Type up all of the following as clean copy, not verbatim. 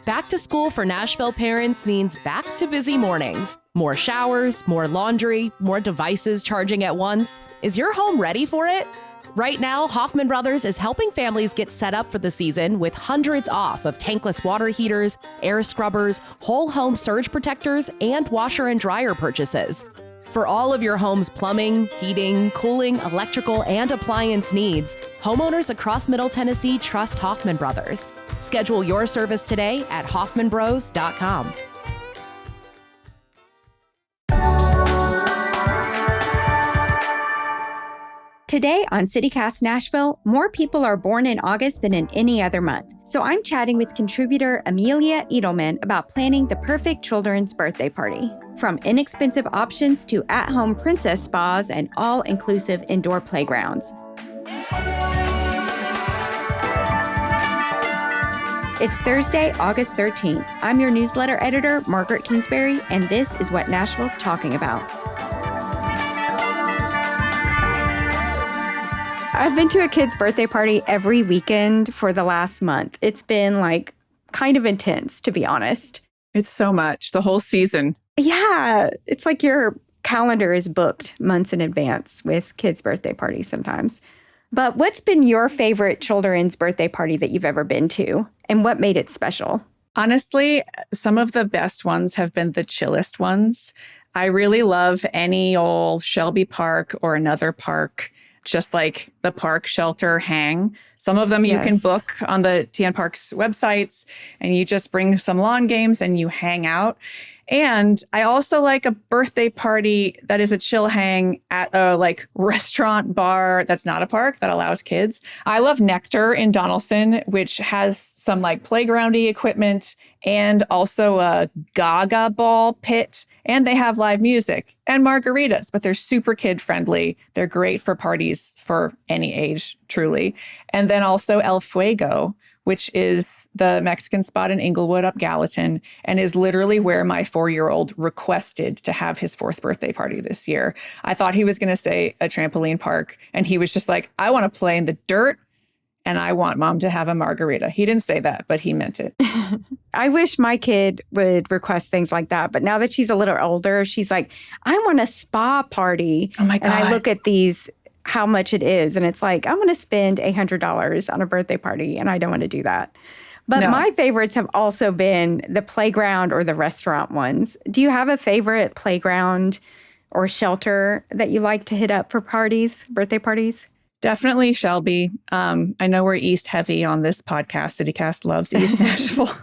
Back to school for Nashville parents means back to busy mornings. More showers, more laundry, more devices charging at once. Is your home ready for it? Right now, Hoffman Brothers is helping families get set up for the season with hundreds off of tankless water heaters, air scrubbers, whole home surge protectors, and washer and dryer purchases. For all of your home's plumbing, heating, cooling, electrical, and appliance needs, homeowners across Middle Tennessee trust Hoffman Brothers. Schedule your service today at hoffmanbros.com. Today on Cast Nashville, more people are born in August than in any other month. So I'm chatting with contributor Amelia Edelman about planning the perfect children's birthday party. From inexpensive options to at-home princess spas and all-inclusive indoor playgrounds. It's Thursday, August 13th. I'm your newsletter editor, Margaret Kingsbury, and this is what Nashville's talking about. I've been to a kid's birthday party every weekend for the last month. It's been kind of intense, to be honest. It's so much, the whole season. Yeah, it's like your calendar is booked months in advance with kids' birthday parties sometimes. But what's been your favorite children's birthday party that you've ever been to? And what made it special? Honestly, some of the best ones have been the chillest ones. I really love any old Shelby Park or another park, just like the park shelter hang. Some of them you can book on the TN Parks websites, and you just bring some lawn games and you hang out. And I also like a birthday party that is a chill hang at a restaurant bar that's not a park that allows kids. I love Nectar in Donaldson, which has some playgroundy equipment and also a Gaga ball pit. And they have live music and margaritas, but they're super kid friendly. They're great for parties for any age, truly. And then also El Fuego, which is the Mexican spot in Inglewood up Gallatin, and is literally where my 4-year-old requested to have his 4th birthday party this year. I thought he was going to say a trampoline park, and he was just like, I want to play in the dirt, and I want mom to have a margarita. He didn't say that, but he meant it. I wish my kid would request things like that, but now that she's a little older, she's like, I want a spa party. Oh my God. And I look at these, how much it is. And it's like, I'm going to spend $800 on a birthday party, and I don't want to do that. But my favorites have also been the playground or the restaurant ones. Do you have a favorite playground or shelter that you like to hit up for parties, birthday parties? Definitely Shelby. I know we're East heavy on this podcast. CityCast loves East Nashville.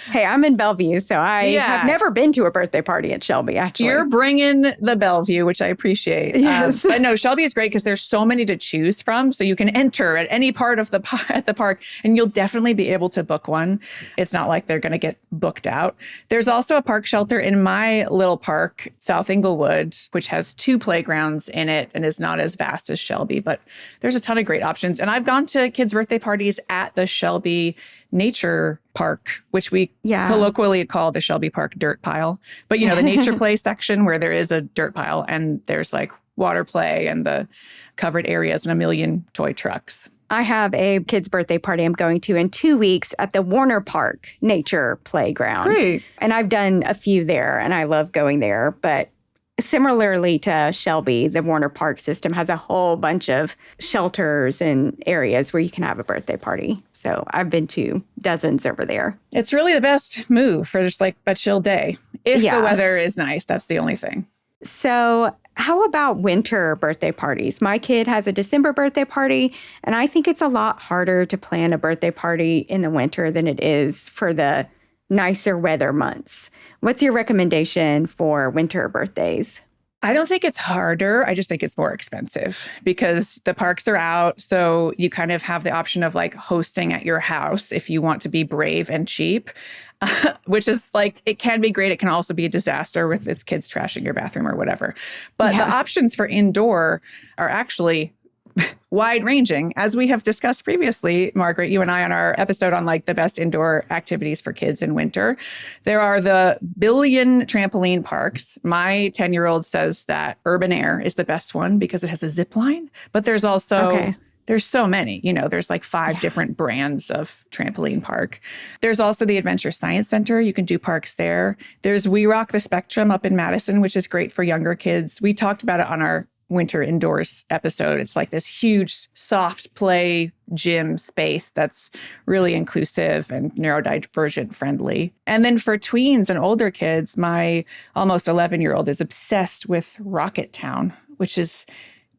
Hey, I'm in Bellevue, so I have never been to a birthday party at Shelby, actually. You're bringing the Bellevue, which I appreciate. Yes. But no, Shelby is great because there's so many to choose from. So you can enter at any part of at the park, and you'll definitely be able to book one. It's not like they're going to get booked out. There's also a park shelter in my little park, South Inglewood, which has 2 playgrounds in it and is not as vast as Shelby, but there's a ton of great options. And I've gone to kids' birthday parties at the Shelby Nature Park, which we colloquially call the Shelby Park dirt pile. But, the nature play section where there is a dirt pile and there's water play and the covered areas and a million toy trucks. I have a kid's birthday party I'm going to in 2 weeks at the Warner Park Nature Playground. Great. And I've done a few there and I love going there. But similarly to Shelby, the Warner Park system has a whole bunch of shelters and areas where you can have a birthday party. So I've been to dozens over there. It's really the best move for just a chill day. If the weather is nice, that's the only thing. So how about winter birthday parties? My kid has a December birthday party, and I think it's a lot harder to plan a birthday party in the winter than it is for the nicer weather months. What's your recommendation for winter birthdays? I don't think it's harder. I just think it's more expensive because the parks are out. So you kind of have the option of hosting at your house if you want to be brave and cheap, which is it can be great. It can also be a disaster with its kids trashing your bathroom or whatever. But the options for indoor are actually wide-ranging. As we have discussed previously, Margaret, you and I on our episode on the best indoor activities for kids in winter, there are the billion trampoline parks. My 10-year-old says that Urban Air is the best one because it has a zip line, but there's also there's so many, there's like 5 different brands of trampoline park. There's also the Adventure Science Center. You can do parks there. There's We Rock the Spectrum up in Madison, which is great for younger kids. We talked about it on our winter indoors episode. It's like this huge soft play gym space that's really inclusive and neurodivergent friendly. And then for tweens and older kids, my almost 11-year-old is obsessed with Rocket Town, which is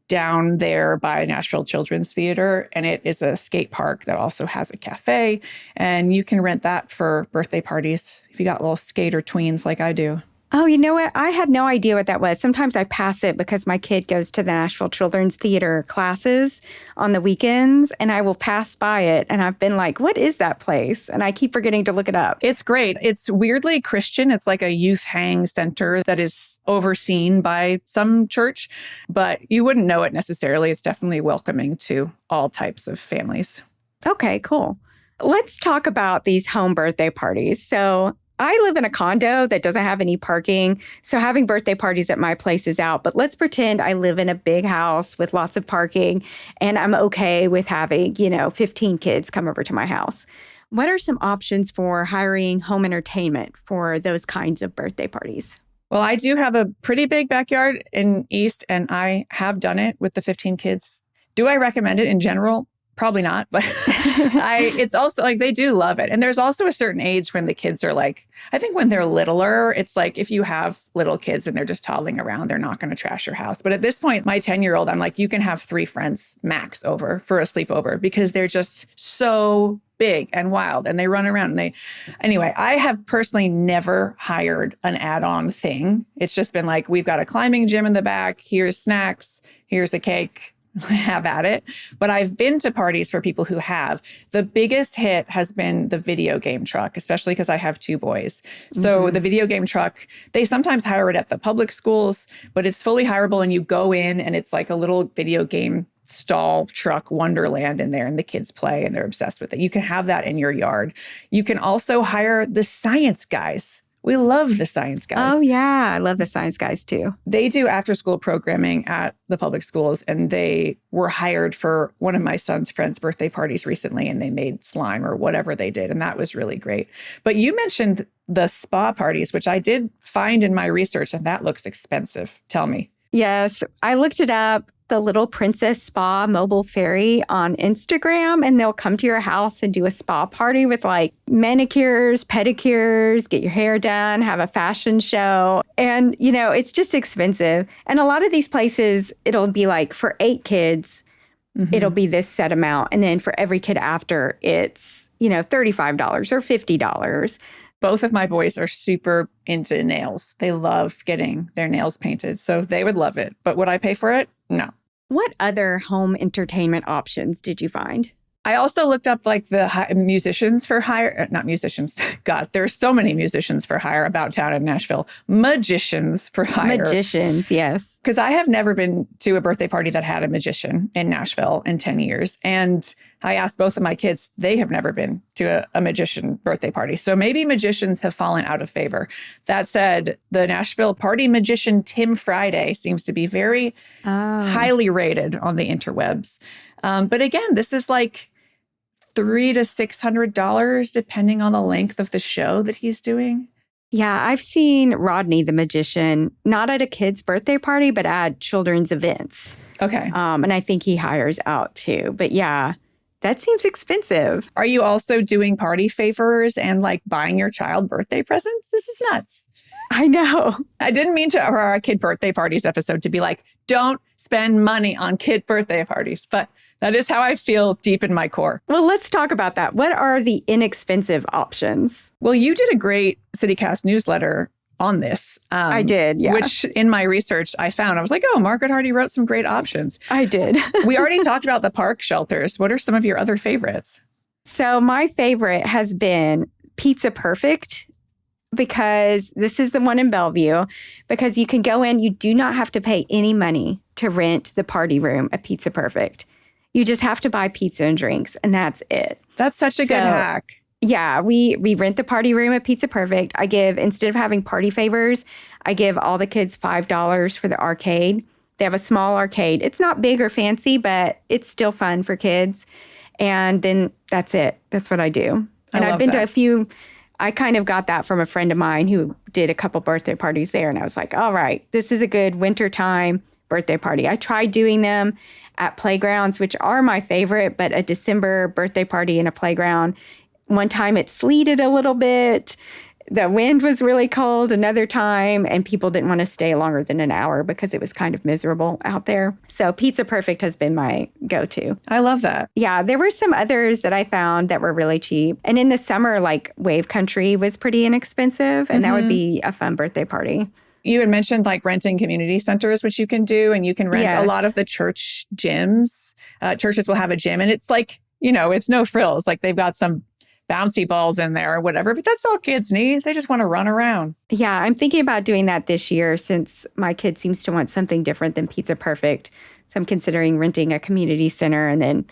down there by Nashville Children's Theater. And it is a skate park that also has a cafe. And you can rent that for birthday parties if you got little skater tweens like I do. Oh, you know what? I had no idea what that was. Sometimes I pass it because my kid goes to the Nashville Children's Theater classes on the weekends, and I will pass by it. And I've been like, what is that place? And I keep forgetting to look it up. It's great. It's weirdly Christian. It's like a youth hang center that is overseen by some church, but you wouldn't know it necessarily. It's definitely welcoming to all types of families. Okay, cool. Let's talk about these home birthday parties. So I live in a condo that doesn't have any parking, so having birthday parties at my place is out. But let's pretend I live in a big house with lots of parking, and I'm okay with having, 15 kids come over to my house. What are some options for hiring home entertainment for those kinds of birthday parties? Well, I do have a pretty big backyard in East, and I have done it with the 15 kids. Do I recommend it in general? Probably not, but it's also like they do love it. And there's also a certain age when the kids are like, I think when they're littler, it's like if you have little kids and they're just toddling around, they're not going to trash your house. But at this point, my 10-year-old, I'm like, you can have 3 friends max over for a sleepover because they're just so big and wild and they run around. Anyway, I have personally never hired an add-on thing. It's just been like, we've got a climbing gym in the back. Here's snacks. Here's a cake. Have at it. But I've been to parties for people who have. The biggest hit has been the video game truck, especially because I have 2 boys. So the video game truck, they sometimes hire it at the public schools, but it's fully hireable and you go in and it's like a little video game stall truck wonderland in there and the kids play and they're obsessed with it. You can have that in your yard. You can also hire the science guys. We love the science guys. Oh, yeah. I love the science guys, too. They do after-school programming at the public schools, and they were hired for one of my son's friends' birthday parties recently, and they made slime or whatever they did, and that was really great. But you mentioned the spa parties, which I did find in my research, and that looks expensive. Tell me. Yes. I looked it up. The Little Princess Spa Mobile Ferry on Instagram, and they'll come to your house and do a spa party with like manicures, pedicures, get your hair done, have a fashion show. And, it's just expensive. And a lot of these places, it'll be like for 8 kids, it'll be this set amount. And then for every kid after, it's, $35 or $50. Both of my boys are super into nails. They love getting their nails painted. So they would love it. But would I pay for it? No. What other home entertainment options did you find? I also looked up like the musicians for hire, not musicians. God, there's so many musicians for hire about town in Nashville. Magicians for hire. Magicians, yes. Because I have never been to a birthday party that had a magician in Nashville in 10 years. And I asked both of my kids, they have never been to a magician birthday party. So maybe magicians have fallen out of favor. That said, the Nashville party magician Tim Friday seems to be very highly rated on the interwebs. But again, this is like $300 to $600 depending on the length of the show that he's doing. Yeah, I've seen Rodney the magician, not at a kid's birthday party, but at children's events. Okay. And I think he hires out too. But yeah, that seems expensive. Are you also doing party favors and like buying your child birthday presents? This is nuts. I know. I didn't mean for our kid birthday parties episode to be like, don't spend money on kid birthday parties. But that is how I feel deep in my core. Well, let's talk about that. What are the inexpensive options? Well, you did a great CityCast newsletter on this. I did, yeah. Which in my research I found, I was like, oh, Margaret Hardy wrote some great options. I did. We already talked about the park shelters. What are some of your other favorites? So my favorite has been Pizza Perfect, because this is the one in Bellevue, because you can go in, you do not have to pay any money to rent the party room at Pizza Perfect. You just have to buy pizza and drinks, and that's it. That's such a good hack. Yeah, we rent the party room at Pizza Perfect. I give, instead of having party favors, I give all the kids $5 for the arcade. They have a small arcade. It's not big or fancy, but it's still fun for kids. And then that's it. That's what I do. And I've been to a few. I kind of got that from a friend of mine who did a couple birthday parties there. And I was like, all right, this is a good wintertime birthday party. I tried doing them at playgrounds, which are my favorite, but a December birthday party in a playground. One time it sleeted a little bit. The wind was really cold another time, and people didn't want to stay longer than an hour because it was kind of miserable out there. So Pizza Perfect has been my go-to. I love that. Yeah, there were some others that I found that were really cheap. And in the summer, like Wave Country was pretty inexpensive, and that would be a fun birthday party. You had mentioned like renting community centers, which you can do, and you can rent a lot of the church gyms. Churches will have a gym, and it's like, it's no frills. Like they've got some bouncy balls in there or whatever, but that's all kids need. They just want to run around. Yeah, I'm thinking about doing that this year since my kid seems to want something different than Pizza Perfect. So I'm considering renting a community center and then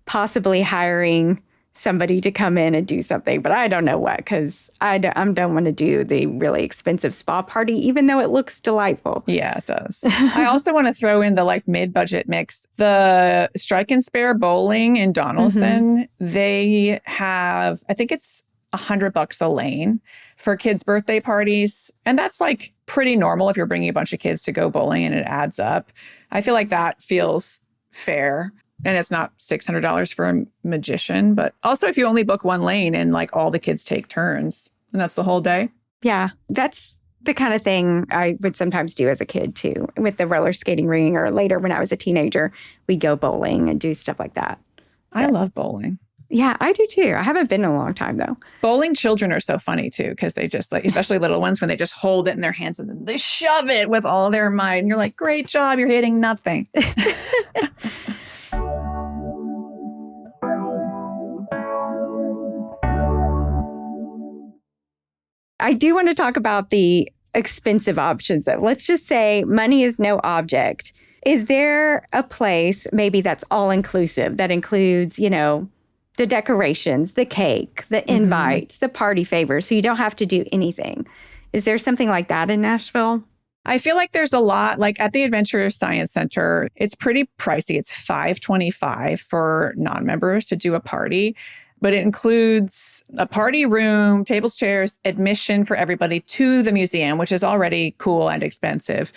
possibly hiring somebody to come in and do something. But I don't know what, because I don't want to do the really expensive spa party, even though it looks delightful. Yeah, it does. I also want to throw in the like mid-budget mix. The Strike and Spare Bowling in Donaldson, they have, I think it's $100 a lane for kids' birthday parties. And that's like pretty normal if you're bringing a bunch of kids to go bowling and it adds up. I feel like that feels fair. And it's not $600 for a magician. But also if you only book one lane and like all the kids take turns and that's the whole day. Yeah, that's the kind of thing I would sometimes do as a kid too. With the roller skating ring, or later when I was a teenager, we'd go bowling and do stuff like that. I love bowling. Yeah, I do too. I haven't been in a long time though. Bowling children are so funny too, because they just like, especially little ones, when they just hold it in their hands and then they shove it with all their might. And you're like, great job, you're hitting nothing. I do want to talk about the expensive options. Let's just say money is no object. Is there a place maybe that's all inclusive that includes, the decorations, the cake, the invites, the party favors, so you don't have to do anything? Is there something like that in Nashville? I feel like there's a lot, like at the Adventure Science Center, it's pretty pricey. It's $525 for non-members to do a party. But it includes a party room, tables, chairs, admission for everybody to the museum, which is already cool and expensive.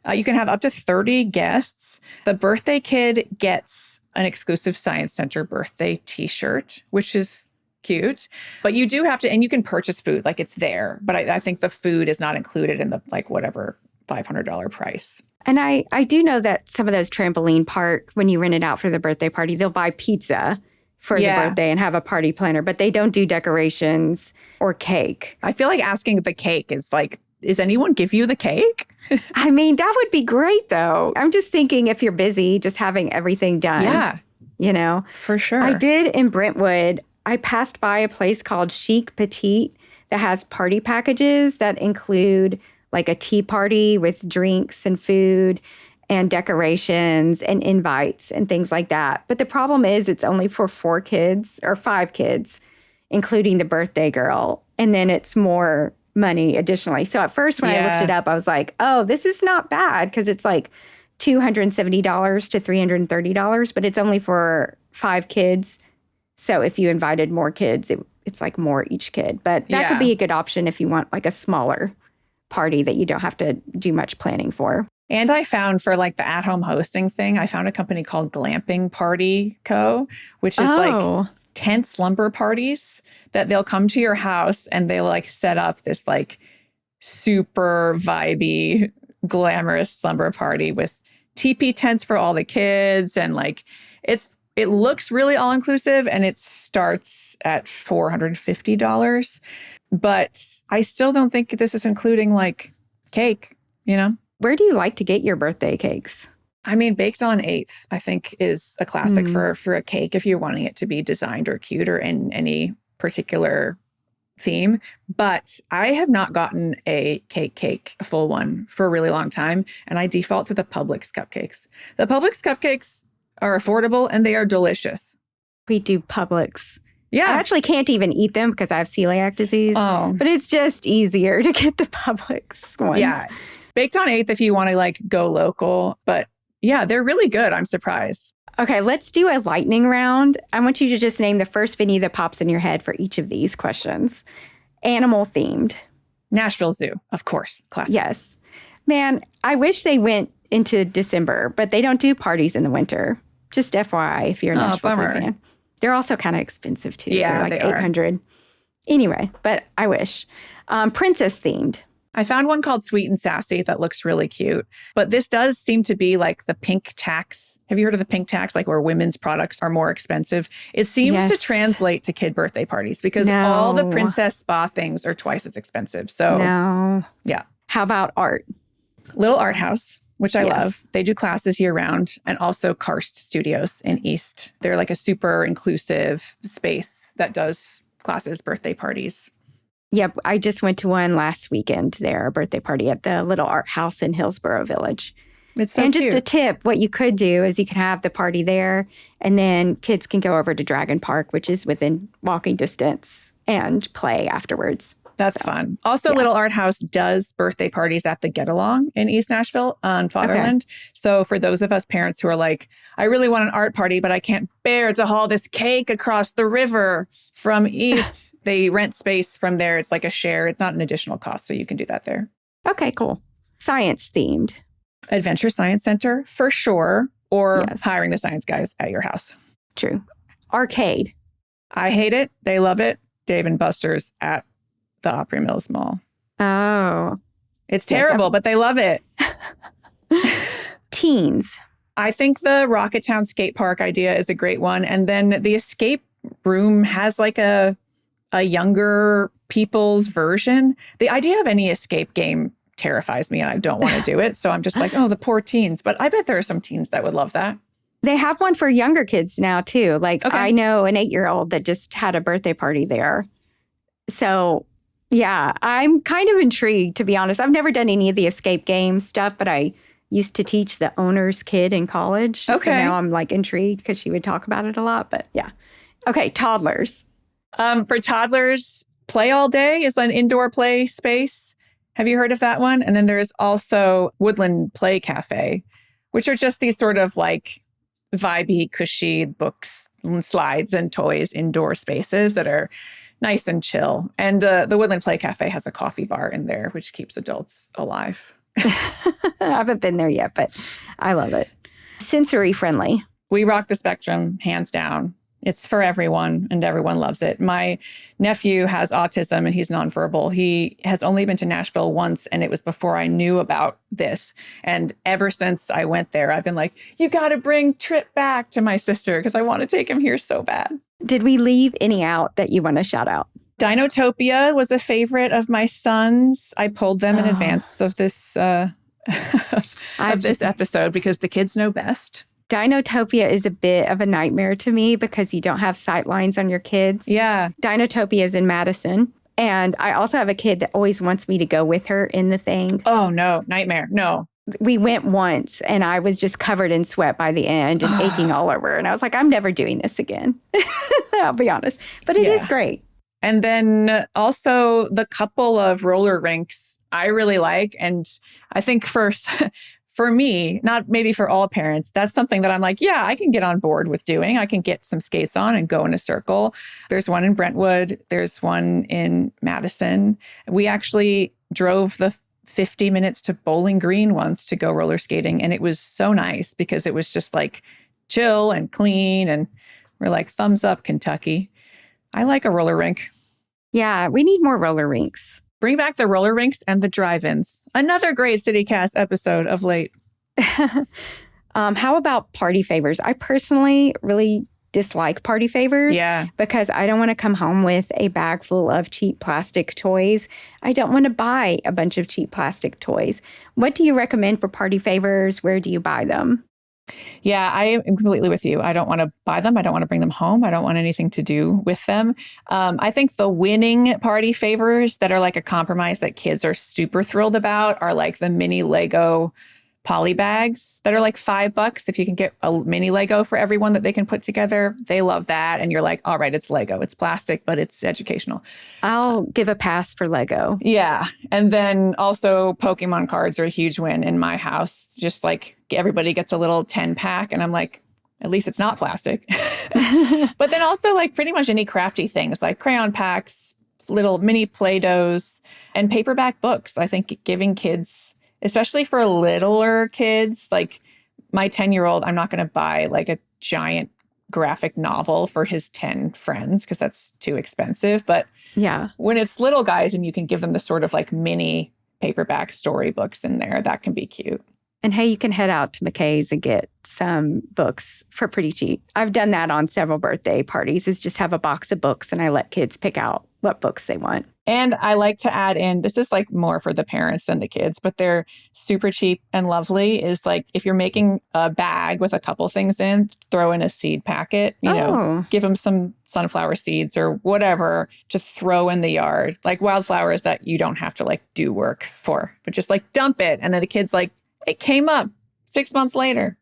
You can have up to 30 guests. The birthday kid gets an exclusive Science Center birthday t-shirt, which is cute. But you do have to, and you can purchase food, like it's there. But I think the food is not included in the like whatever $500 price. And I do know that some of those trampoline park, when you rent it out for the birthday party, they'll buy pizza for the birthday and have a party planner, but they don't do decorations or cake. I feel like asking the cake is like, does anyone give you the cake? I mean, that would be great though. I'm just thinking if you're busy, just having everything done. Yeah. For sure. I did in Brentwood. I passed by a place called Chic Petite that has party packages that include like a tea party with drinks and food and decorations and invites and things like that. But the problem is it's only for 4 kids or 5 kids, including the birthday girl. And then it's more money additionally. So at first when I looked it up, I was like, oh, this is not bad because it's like $270 to $330, but it's only for 5 kids. So if you invited more kids, it's like more each kid. But that could be a good option if you want like a smaller party that you don't have to do much planning for. And I found for like the at-home hosting thing, I found a company called Glamping Party Co., which is like tent slumber parties that they'll come to your house and they'll like set up this like super vibey, glamorous slumber party with teepee tents for all the kids. And like it looks really all-inclusive and it starts at $450. But I still don't think this is including like cake, Where do you like to get your birthday cakes? I mean, Baked on 8th, I think, is a classic for a cake if you're wanting it to be designed or cute or in any particular theme. But I have not gotten a cake, a full one, for a really long time. And I default to the Publix cupcakes. The Publix cupcakes are affordable and they are delicious. We do Publix. Yeah. I actually can't even eat them because I have celiac disease. Oh. But it's just easier to get the Publix ones. Yeah. Baked on 8th if you want to like go local, but Yeah, they're really good. I'm surprised. Okay, let's do a lightning round. I want you to just name the first venue that pops in your head for each of these questions. Animal themed. Nashville Zoo, of course. Classic. Yes. Man, I wish they went into December, but they don't do parties in the winter. Just FYI, if you're a Nashville Zoo fan. They're also kind of expensive too. Yeah, they're like $800. Anyway, but I wish. Princess themed. I found one called Sweet and Sassy that looks really cute. But this does seem to be like the pink tax. Have you heard of the pink tax? Like where women's products are more expensive. It seems to translate to kid birthday parties because all the princess spa things are twice as expensive. So, yeah. How about art? Little Art House, which I love. They do classes year round, and also Karst Studios in East. They're like a super inclusive space that does classes, birthday parties. Yep, I just went to one last weekend there, a birthday party at the Little Art House in Hillsborough Village. It's so and cute. Just a tip, what you could do is you can have the party there, and then kids can go over to Dragon Park, which is within walking distance, and play afterwards. That's fun. Also, Little Art House does birthday parties at the Get Along in East Nashville on Fatherland. Okay. So for those of us parents who are like, I really want an art party, but I can't bear to haul this cake across the river from East, they rent space from there. It's like a share. It's not an additional cost. So you can do that there. Okay, cool. Science themed. Adventure Science Center for sure, or hiring the science guys at your house. True. Arcade. I hate it. They love it. Dave and Buster's at the Opry Mills Mall. Oh. It's terrible, but they love it. Teens. I think the Rocketown skate park idea is a great one. And then the escape room has like a younger people's version. The idea of any escape game terrifies me and I don't want to do it. So I'm just like, oh, the poor teens. But I bet there are some teens that would love that. They have one for younger kids now, too. Like I know an 8-year-old that just had a birthday party there. So... yeah, I'm kind of intrigued, to be honest. I've never done any of the escape game stuff, but I used to teach the owner's kid in college. Okay. So now I'm like intrigued because she would talk about it a lot. But yeah. Okay, toddlers. For toddlers, Play All Day is an indoor play space. Have you heard of that one? And then there's also Woodland Play Cafe, which are just these sort of like vibey, cushy books and slides and toys indoor spaces that are nice and chill. And the Woodland Play Cafe has a coffee bar in there, which keeps adults alive. I haven't been there yet, but I love it. Sensory friendly. We rock the spectrum, hands down. It's for everyone, and everyone loves it. My nephew has autism, and he's nonverbal. He has only been to Nashville once, and it was before I knew about this. And ever since I went there, I've been like, you got to bring Trip back to my sister because I want to take him here so bad. Did we leave any out that you want to shout out? Dinotopia was a favorite of my son's. I pulled them in advance of this this episode because the kids know best. Dinotopia is a bit of a nightmare to me because you don't have sight lines on your kids. Yeah. Dinotopia is in Madison. And I also have a kid that always wants me to go with her in the thing. Oh, no. Nightmare. No. We went once and I was just covered in sweat by the end and aching all over. And I was like, I'm never doing this again. I'll be honest. But it is great. And then also the couple of roller rinks I really like. And I think for me, not maybe for all parents, that's something that I'm like, yeah, I can get on board with doing. I can get some skates on and go in a circle. There's one in Brentwood. There's one in Madison. We actually drove the 50 minutes to Bowling Green once to go roller skating. And it was so nice because it was just like chill and clean. And we're like, thumbs up, Kentucky. I like a roller rink. Yeah, we need more roller rinks. Bring back the roller rinks and the drive-ins. Another great CityCast episode of late. How about party favors? I personally really dislike party favors because I don't want to come home with a bag full of cheap plastic toys. I don't want to buy a bunch of cheap plastic toys. What do you recommend for party favors? Where do you buy them? Yeah, I am completely with you. I don't want to buy them. I don't want to bring them home. I don't want anything to do with them. I think the winning party favors that are like a compromise that kids are super thrilled about are like the mini Lego poly bags that are like $5 if you can get a mini Lego for everyone that they can put together. They love that. And you're like, all right, it's Lego. It's plastic, but it's educational. I'll give a pass for Lego. Yeah. And then also Pokemon cards are a huge win in my house. Just like everybody gets a little 10 pack. And I'm like, at least it's not plastic. But then also like pretty much any crafty things like crayon packs, little mini Play-Dohs, and paperback books. I think giving kids, especially for littler kids, like my 10-year-old, I'm not going to buy like a giant graphic novel for his 10 friends because that's too expensive. But yeah, when it's little guys and you can give them the sort of like mini paperback storybooks in there, that can be cute. And hey, you can head out to McKay's and get some books for pretty cheap. I've done that on several birthday parties, is just have a box of books and I let kids pick out what books they want. And I like to add in, this is like more for the parents than the kids, but they're super cheap and lovely, is like if you're making a bag with a couple things in, throw in a seed packet, you know, give them some sunflower seeds or whatever to throw in the yard, like wildflowers that you don't have to like do work for, but just like dump it. And then the kid's like, it came up 6 months later.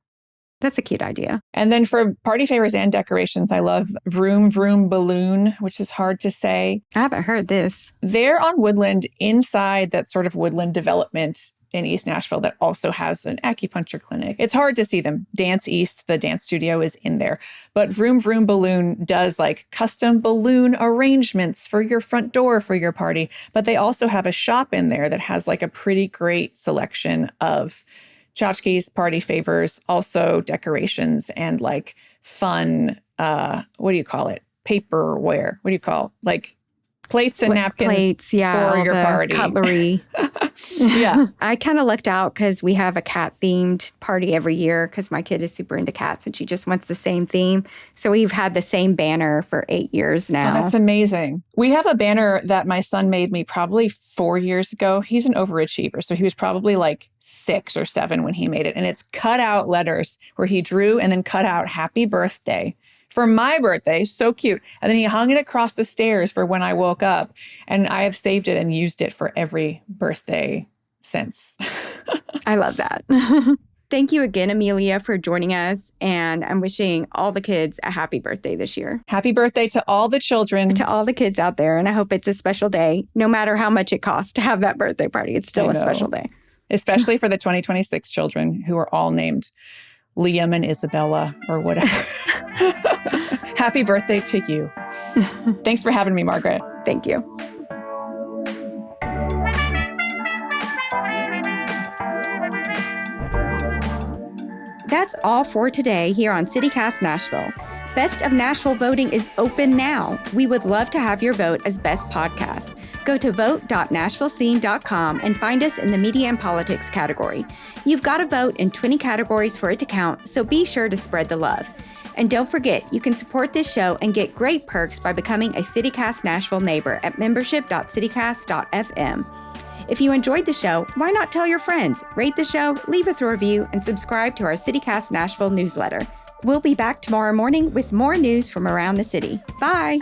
That's a cute idea. And then for party favors and decorations, I love Vroom Vroom Balloon, which is hard to say. I haven't heard this. They're on Woodland, inside that sort of Woodland development in East Nashville that also has an acupuncture clinic. It's hard to see them. Dance East, the dance studio, is in there. But Vroom Vroom Balloon does like custom balloon arrangements for your front door for your party. But they also have a shop in there that has like a pretty great selection of tchotchkes, party favors, also decorations and like fun, what do you call it? Paperware. What do you call? Like plates and napkins plates, yeah, for your party. Cutlery. Yeah. I kind of lucked out because we have a cat-themed party every year because my kid is super into cats and she just wants the same theme. So we've had the same banner for 8 years now. Oh, that's amazing. We have a banner that my son made me probably 4 years ago. He's an overachiever. So he was probably like 6 or 7 when he made it. And it's cut out letters where he drew and then cut out happy birthday for my birthday. So cute. And then he hung it across the stairs for when I woke up. And I have saved it and used it for every birthday since. I love that. Thank you again, Amelia, for joining us. And I'm wishing all the kids a happy birthday this year. Happy birthday to all the children. To all the kids out there. And I hope it's a special day, no matter how much it costs to have that birthday party. It's still a special day. Especially for the 2026 children who are all named Liam and Isabella or whatever. Happy birthday to you. Thanks for having me, Margaret. Thank you. That's all for today here on CityCast Nashville. Best of Nashville voting is open now. We would love to have your vote as best podcast. Go to vote.nashvillescene.com and find us in the media and politics category. You've got to vote in 20 categories for it to count, so be sure to spread the love. And don't forget, you can support this show and get great perks by becoming a CityCast Nashville neighbor at membership.citycast.fm. If you enjoyed the show, why not tell your friends? Rate the show, leave us a review, and subscribe to our CityCast Nashville newsletter. We'll be back tomorrow morning with more news from around the city. Bye!